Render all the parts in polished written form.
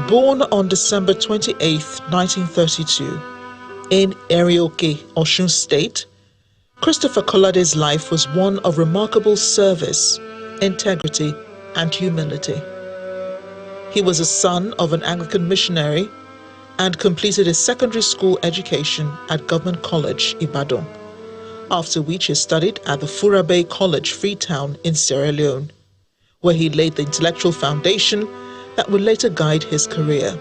Born on December 28, 1932, in Erioke, Osun State, Christopher Kolade's life was one of remarkable service, integrity, and humility. He was a son of an Anglican missionary and completed his secondary school education at Government College, Ibadan, after which he studied at the Furabe College, Freetown in Sierra Leone, where he laid the intellectual foundation that would later guide his career.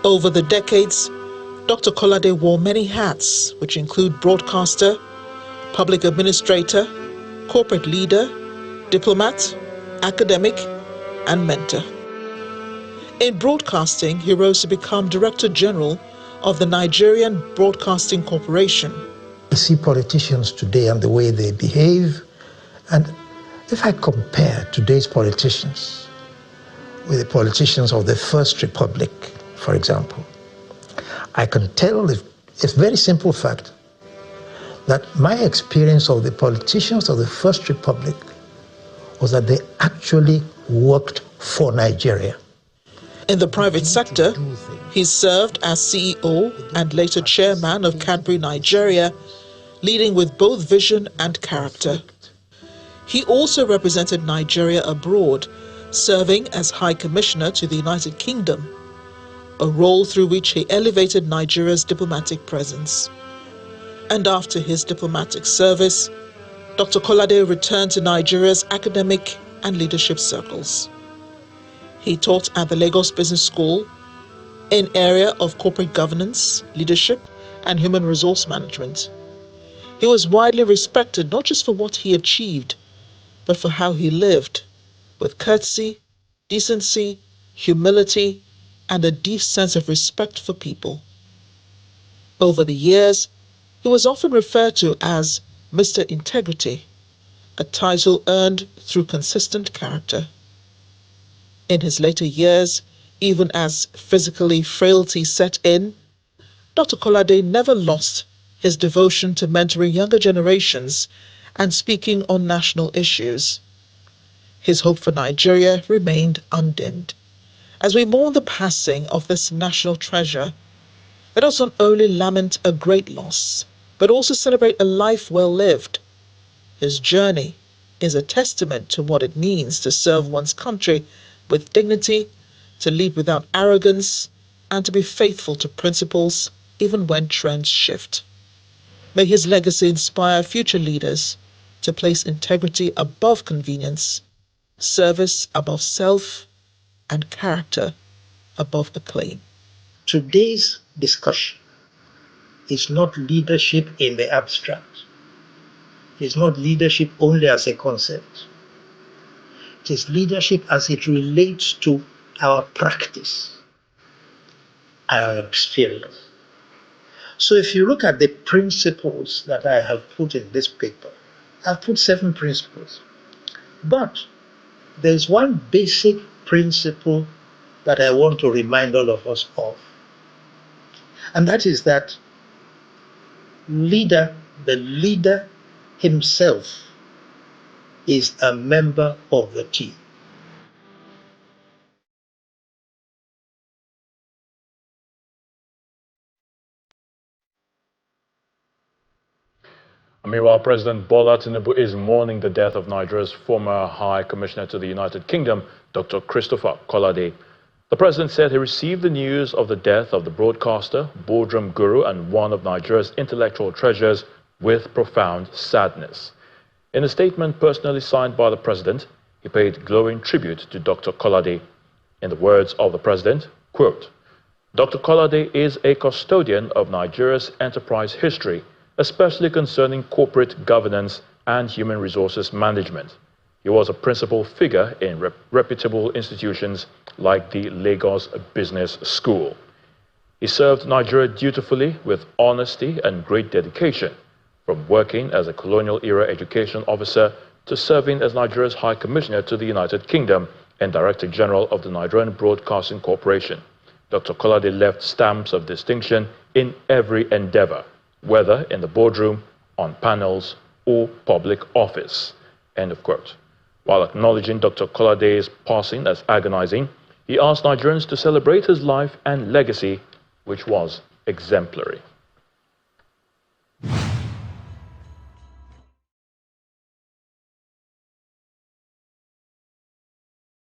Over the decades, Dr. Kolade wore many hats, which include broadcaster, public administrator, corporate leader, diplomat, academic, and mentor. In broadcasting, he rose to become Director General of the Nigerian Broadcasting Corporation. I see politicians today and the way they behave, and if I compare today's politicians with the politicians of the First Republic, for example, I can tell it's a very simple fact that my experience of the politicians of the First Republic was that they actually worked for Nigeria. In the private sector, he served as CEO and later chairman of Cadbury Nigeria, leading with both vision and character. He also represented Nigeria abroad, serving as High Commissioner to the United Kingdom, a role through which he elevated Nigeria's diplomatic presence. And after his diplomatic service, Dr. Kolade returned to Nigeria's academic and leadership circles. He taught at the Lagos Business School in area of corporate governance, leadership, and human resource management. He was widely respected not just for what he achieved, but for how he lived, with courtesy, decency, humility, and a deep sense of respect for people. Over the years, he was often referred to as Mr. Integrity, a title earned through consistent character. In his later years, even as physically frailty set in, Dr. Kolade never lost his devotion to mentoring younger generations and speaking on national issues. His hope for Nigeria remained undimmed. As we mourn the passing of this national treasure, let us not only lament a great loss, but also celebrate a life well lived. His journey is a testament to what it means to serve one's country with dignity, to lead without arrogance, and to be faithful to principles even when trends shift. May his legacy inspire future leaders to place integrity above convenience, service above self, and character above acclaim. Today's discussion is not leadership in the abstract. It's not leadership only as a concept. It is leadership as it relates to our practice, our experience. So if you look at the principles that I have put in this paper, I've put 7 principles. But there's one basic principle that I want to remind all of us of. And that is that the leader himself is a member of the team. Meanwhile, President Bola Tinubu is mourning the death of Nigeria's former High Commissioner to the United Kingdom, Dr. Christopher Kolade. The president said he received the news of the death of the broadcaster, boardroom guru, and one of Nigeria's intellectual treasures with profound sadness. In a statement personally signed by the president, he paid glowing tribute to Dr. Kolade. In the words of the president, quote, "Dr. Kolade is a custodian of Nigeria's enterprise history, especially concerning corporate governance and human resources management. He was a principal figure in reputable institutions like the Lagos Business School. He served Nigeria dutifully with honesty and great dedication, from working as a colonial-era education officer to serving as Nigeria's High Commissioner to the United Kingdom and Director General of the Nigerian Broadcasting Corporation. Dr. Kolade left stamps of distinction in every endeavor, whether in the boardroom, on panels, or public office." End of quote. While acknowledging Dr. Kolade's passing as agonizing, He asked Nigerians to celebrate his life and legacy, which was exemplary.